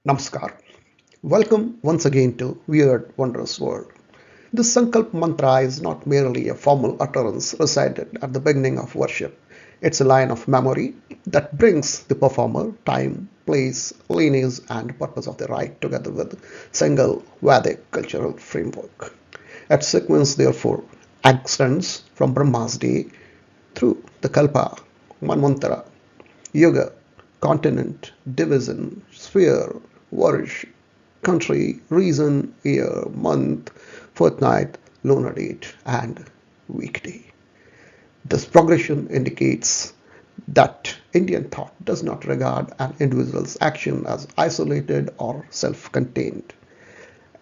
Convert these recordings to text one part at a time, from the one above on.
Namaskar. Welcome once again to Weird Wondrous World. The Sankalpa Mantra is not merely a formal utterance recited at the beginning of worship. It's a line of memory that brings the performer time, place, lineage, and purpose of the rite together with single Vedic cultural framework. Its sequence, therefore, extends from Brahma's day through the kalpa, manvantara, yuga, continent, division, sphere, varsh, country, region, year, month, fortnight, lunar date, and weekday. This progression indicates that Indian thought does not regard an individual's action as isolated or self contained.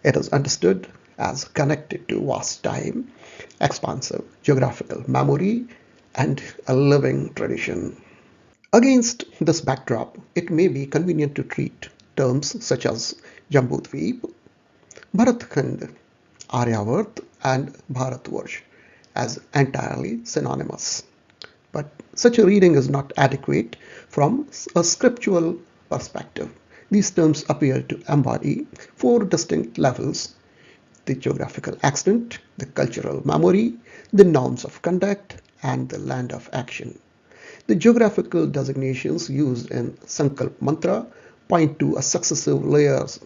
It is understood as connected to vast time, expansive geographical memory, and a living tradition. Against this backdrop, it may be convenient to treat terms such as Jambudvipa, Bharatakhande, Aryavarte, and Bharatavarsh as entirely synonymous. But such a reading is not adequate from a scriptural perspective. These terms appear to embody four distinct levels: the geographical extent, the cultural memory, the norms of conduct, and the land of action. The geographical designations used in Sankalpa Mantra point to a successive layers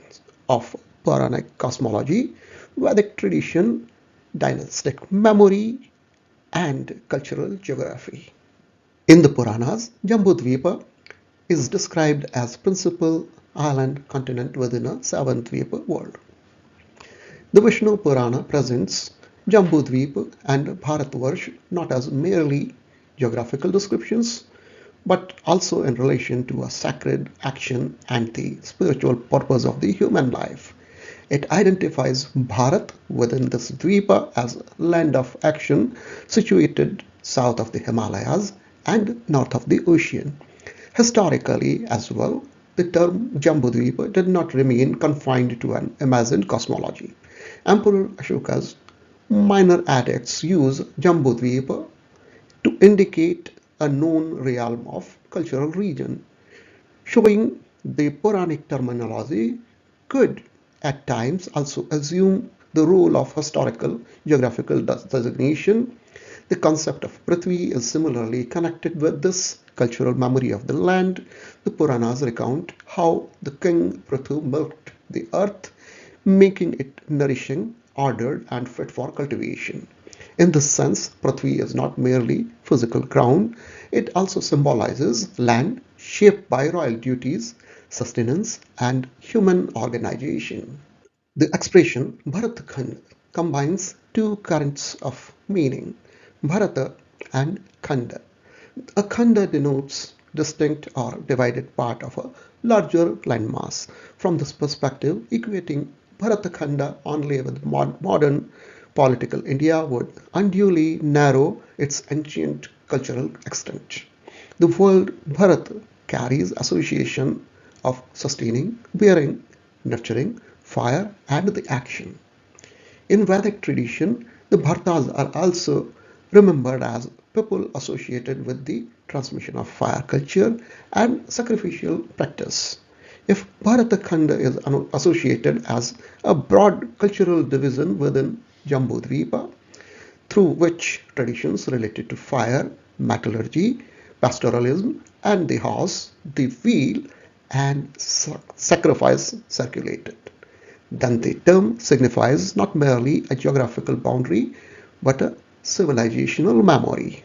of Puranic cosmology, Vedic tradition, dynastic memory, and cultural geography. In the Puranas, Jambudvipa is described as principal island continent within a seven Dvipa world. The Vishnu Purana presents Jambudvipa and Bharatavarsha not as merely geographical descriptions, but also in relation to a sacred action and the spiritual purpose of the human life. It identifies Bharat within this Dvipa as land of action situated south of the Himalayas and north of the ocean. Historically, as well, the term Jambudvipa did not remain confined to an imagined cosmology. Emperor Ashoka's minor edicts use Jambudvipa to indicate a known realm of cultural region, showing the Puranic terminology could at times also assume the role of historical geographical designation. The concept of Prithvi is similarly connected with this cultural memory of the land. The Puranas recount how the king Prithu milked the earth, making it nourishing, ordered, and fit for cultivation. In this sense, Prithvi is not merely physical ground, it also symbolizes land shaped by royal duties, sustenance, and human organization. The expression Bharatakhanda combines two currents of meaning, Bharata and Khanda. A Khanda denotes distinct or divided part of a larger landmass. From this perspective, equating Bharatakhanda only with modern political India would unduly narrow its ancient cultural extent. The word Bharat carries association of sustaining, bearing, nurturing, fire, and the action. In Vedic tradition, the Bhartas are also remembered as people associated with the transmission of fire culture and sacrificial practice. If Bharatakhanda is associated as a broad cultural division within Jambudvipa, through which traditions related to fire, metallurgy, pastoralism, and the horse, the wheel, and sacrifice circulated, then the term signifies not merely a geographical boundary but a civilizational memory.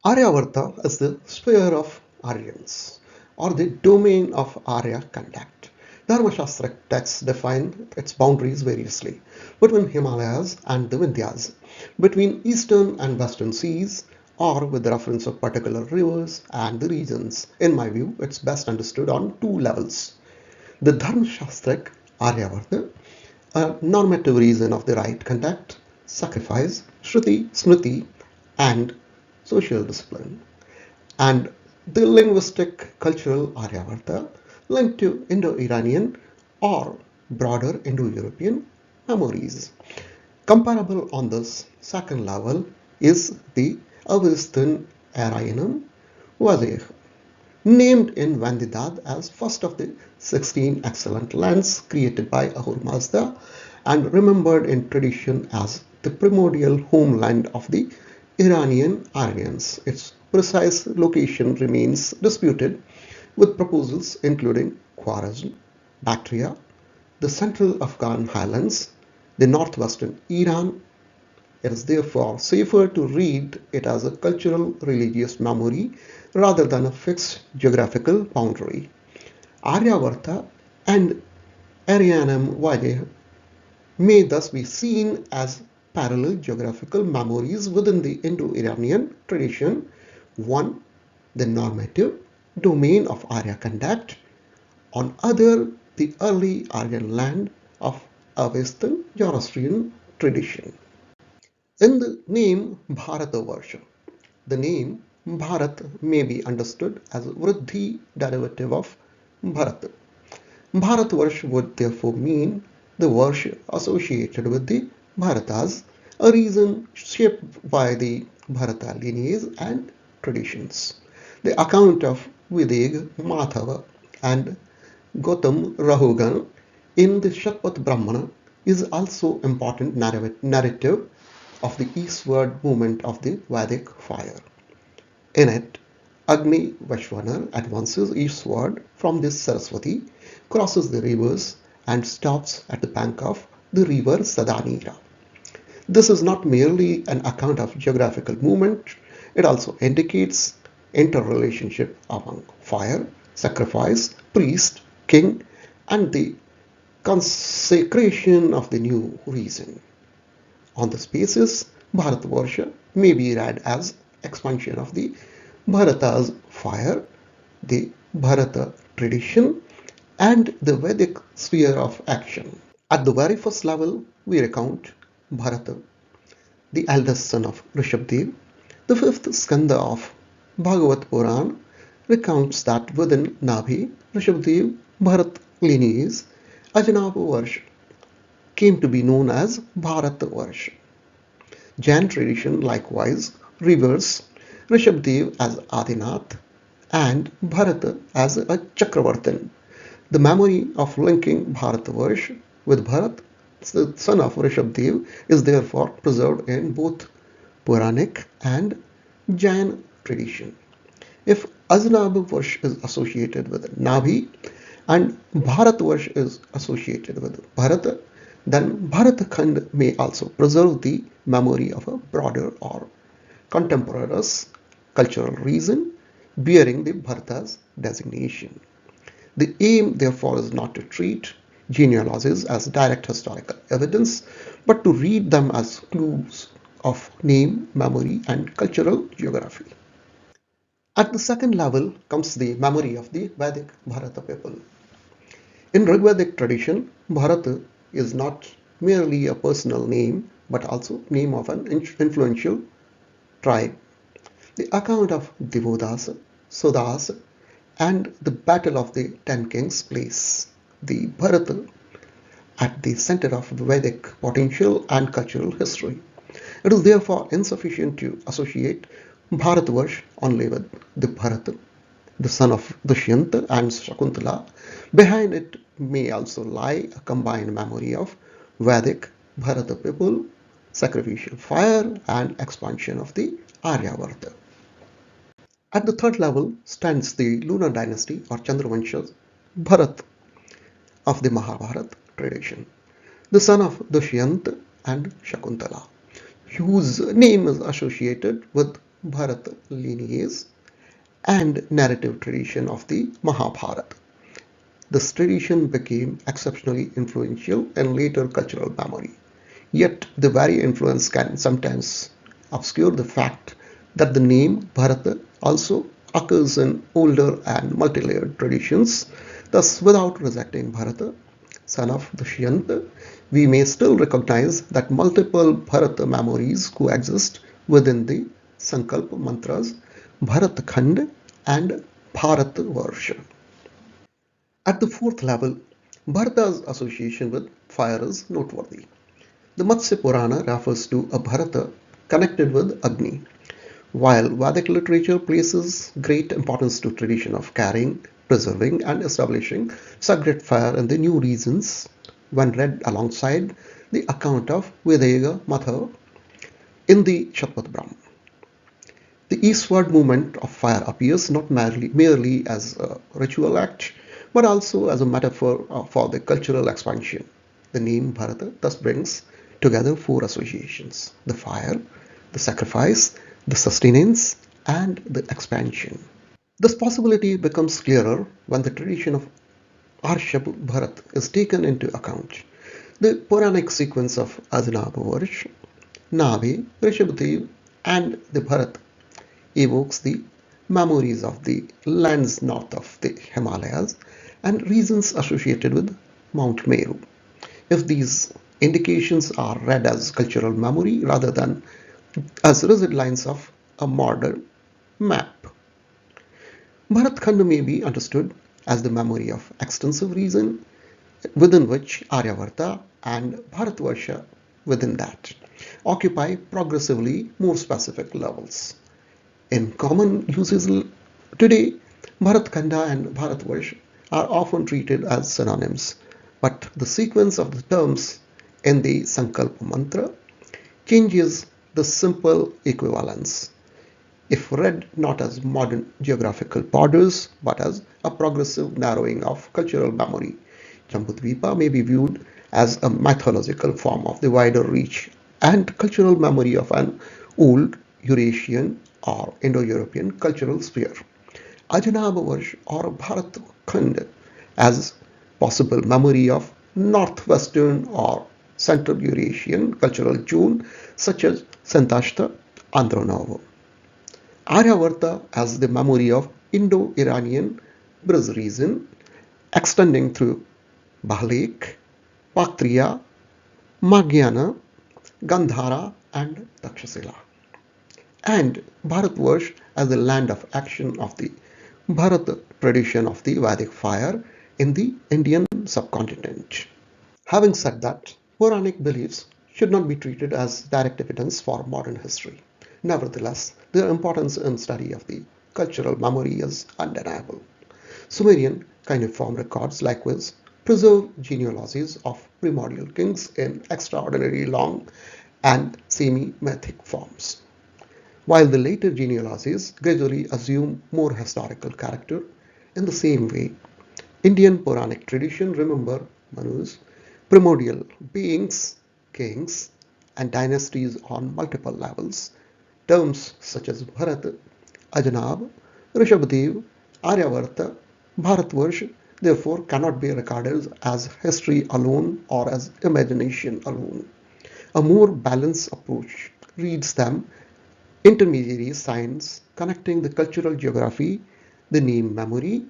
Aryavarta is the sphere of Aryans, or the domain of Arya conduct. Dharmashastric texts define its boundaries variously: between Himalayas and the Vindhyas, between eastern and western seas, or with the reference of particular rivers and the regions. In my view, it's best understood on two levels: the Dharmashastric Aryavarta, a normative reason of the right conduct, sacrifice, Shruti, Smriti, and social discipline, and the linguistic cultural Aryavarta linked to Indo-Iranian or broader Indo-European memories. Comparable on this second level is the Avestan Airyanem Vaejah, named in Vandidad as first of the 16 excellent lands created by Ahura Mazda and remembered in tradition as the primordial homeland of the Iranian Aryans. Its precise location remains disputed, with proposals including Khwarezm, Bactria, the central Afghan highlands, the northwestern Iran. It is therefore safer to read it as a cultural religious memory rather than a fixed geographical boundary. Aryavarta and Airyanem Vaejah may thus be seen as parallel geographical memories within the Indo-Iranian tradition, one the normative domain of Aryakhanda, on other the early Aryan land of Avestan Zoroastrian tradition. In the name Bharatavarsha, the name Bharat may be understood as a Vriddhi derivative of Bharat. Bharatavarsha would therefore mean the Varsha associated with the Bharatas, a region shaped by the Bharata lineage and traditions. The account of Vidig, Madhava and Gautam Rahugan in the Shatpat Brahmana is also important narrative of the eastward movement of the Vedic fire. In it, Agni Vashwana advances eastward from the Saraswati, crosses the rivers, and stops at the bank of the river Sadanira. This is not merely an account of geographical movement, it also indicates interrelationship among fire, sacrifice, priest, king, and the consecration of the new region. On this basis, Bharatavarsha may be read as expansion of the Bharata's fire, the Bharata tradition, and the Vedic sphere of action. At the very first level, we recount Bharata, the eldest son of Rishabdev. The fifth skanda of Bhagavat Puran recounts that within Nabhi, Rishabdev, Bharat lineage, Ajnabavarsha came to be known as Bharatavarsha. Jain tradition likewise reveres Rishabdev as Adinath and Bharata as a Chakravartin. The memory of linking Bharatavarsha with Bharat, the son of Rishabdev, is therefore preserved in both Puranic and Jain tradition. If Ajnabavarsha is associated with Nabhi and Bharatavarsha is associated with Bharata, then Bharatakhanda may also preserve the memory of a broader or contemporaneous cultural region bearing the Bharata's designation. The aim, therefore, is not to treat genealogies as direct historical evidence, but to read them as clues of name, memory, and cultural geography. At the second level comes the memory of the Vedic Bharata people. In Rigvedic tradition, Bharata is not merely a personal name, but also name of an influential tribe. The account of Divodasa, Sodasa, and the battle of the Ten Kings place the Bharata at the center of Vedic potential and cultural history. It is therefore insufficient to associate Bharatavarsha only with the Bharata, the son of Dushyanta and Shakuntala. Behind it may also lie a combined memory of Vedic Bharata people, sacrificial fire, and expansion of the Aryavarta. At the third level stands the lunar dynasty or Chandravansha's Bharat of the Mahabharata tradition, the son of Dushyanta and Shakuntala, whose name is associated with Bharata lineage and narrative tradition of the Mahabharata. This tradition became exceptionally influential in later cultural memory. Yet the very influence can sometimes obscure the fact that the name Bharata also occurs in older and multi-layered traditions. Thus, without rejecting Bharata, son of Dushyanta, we may still recognize that multiple Bharata memories coexist within the Sankalpa Mantras, Bharatakhande and Bharatavarsha. At the fourth level, Bharata's association with fire is noteworthy. The Matsya Purana refers to a Bharata connected with Agni, While Vedic literature places great importance to tradition of carrying, preserving and establishing sacred fire in the new regions, when read alongside the account of Vedega Matha in the Shatpat Brahma. The eastward movement of fire appears not merely as a ritual act, but also as a metaphor for the cultural expansion. The name Bharata thus brings together four associations: the fire, the sacrifice, the sustenance, and the expansion. This possibility becomes clearer when the tradition of Bharat is taken into account. The Puranic sequence of Ajnabavarsha, Navi, Rishabhdev, and the Bharat evokes the memories of the lands north of the Himalayas and regions associated with Mount Meru. If these indications are read as cultural memory rather than as rigid lines of a modern map, Bharatakhanda may be understood as the memory of extensive region within which Aryavarta and Bharatavarsha within that occupy progressively more specific levels. In common usage today, Bharatakhanda and Bharatavarsha are often treated as synonyms, but the sequence of the terms in the Sankalpa Mantra changes the simple equivalence. If read not as modern geographical borders but as a progressive narrowing of cultural memory, Jambudvipa may be viewed as a mythological form of the wider reach and cultural memory of an old Eurasian or Indo-European cultural sphere. Ajnabavarsha or Bharatakhande as possible memory of northwestern or central Eurasian cultural zone such as Santashta, Andronovo. Aryavarta as the memory of Indo-Iranian Brizz region extending through Bahlek, Bactria, Magyana, Gandhara and Takshashila. And Bharatavarsha as the land of action of the Bharata tradition of the Vedic fire in the Indian subcontinent. Having said that, Puranic beliefs should not be treated as direct evidence for modern history. Nevertheless, their importance in study of the cultural memory is undeniable. Sumerian cuneiform records likewise preserve genealogies of primordial kings in extraordinarily long and semi-mythic forms, while the later genealogies gradually assume more historical character. In the same way, Indian Puranic tradition remember Manu's primordial beings, kings, and dynasties on multiple levels. Terms such as Bharat, Ajnab, Rishabhdev, Aryavarta, Bharatavarsha therefore cannot be regarded as history alone or as imagination alone. A more balanced approach reads them intermediary signs connecting the cultural geography, the name memory,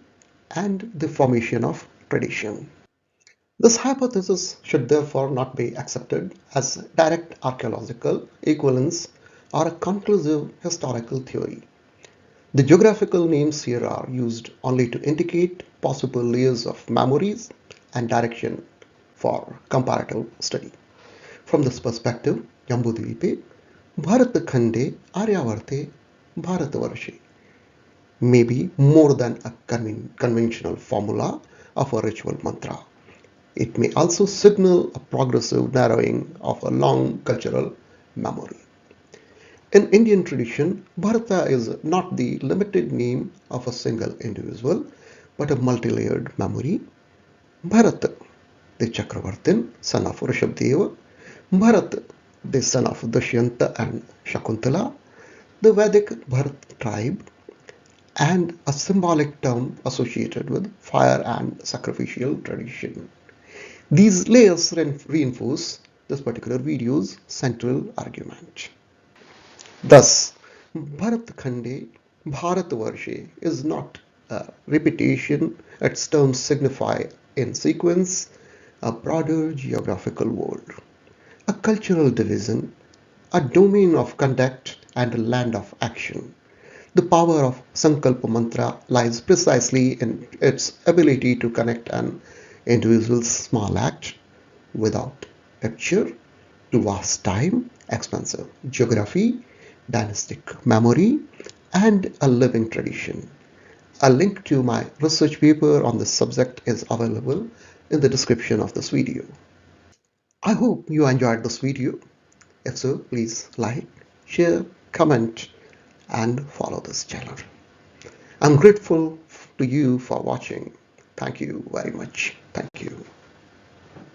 and the formation of tradition. This hypothesis should therefore not be accepted as direct archaeological equivalence or a conclusive historical theory. The geographical names here are used only to indicate possible layers of memories and direction for comparative study. From this perspective, Jambudvipe, Bharatakhande, Aryavarte, Bharatavarshe may be more than a conventional formula of a ritual mantra. It may also signal a progressive narrowing of a long cultural memory. In Indian tradition, Bharata is not the limited name of a single individual, but a multi-layered memory. Bharata, the Chakravartin, son of Rishabdeva, Bharat, the son of Dushyanta and Shakuntala, the Vedic Bharat tribe, and a symbolic term associated with fire and sacrificial tradition. These layers reinforce this particular video's central argument. Thus, Bharatakhande, Bharatavarshe is not a repetition, its terms signify in sequence a broader geographical world, a cultural division, a domain of conduct, and a land of action. The power of Sankalpa Mantra lies precisely in its ability to connect an individual's small act without picture to vast time, expansive geography, dynastic memory, and a living tradition. A link to my research paper on this subject is available in the description of this video. I hope you enjoyed this video. If so, please like, share, comment, and follow this channel. I'm grateful to you for watching. Thank you very much. Thank you.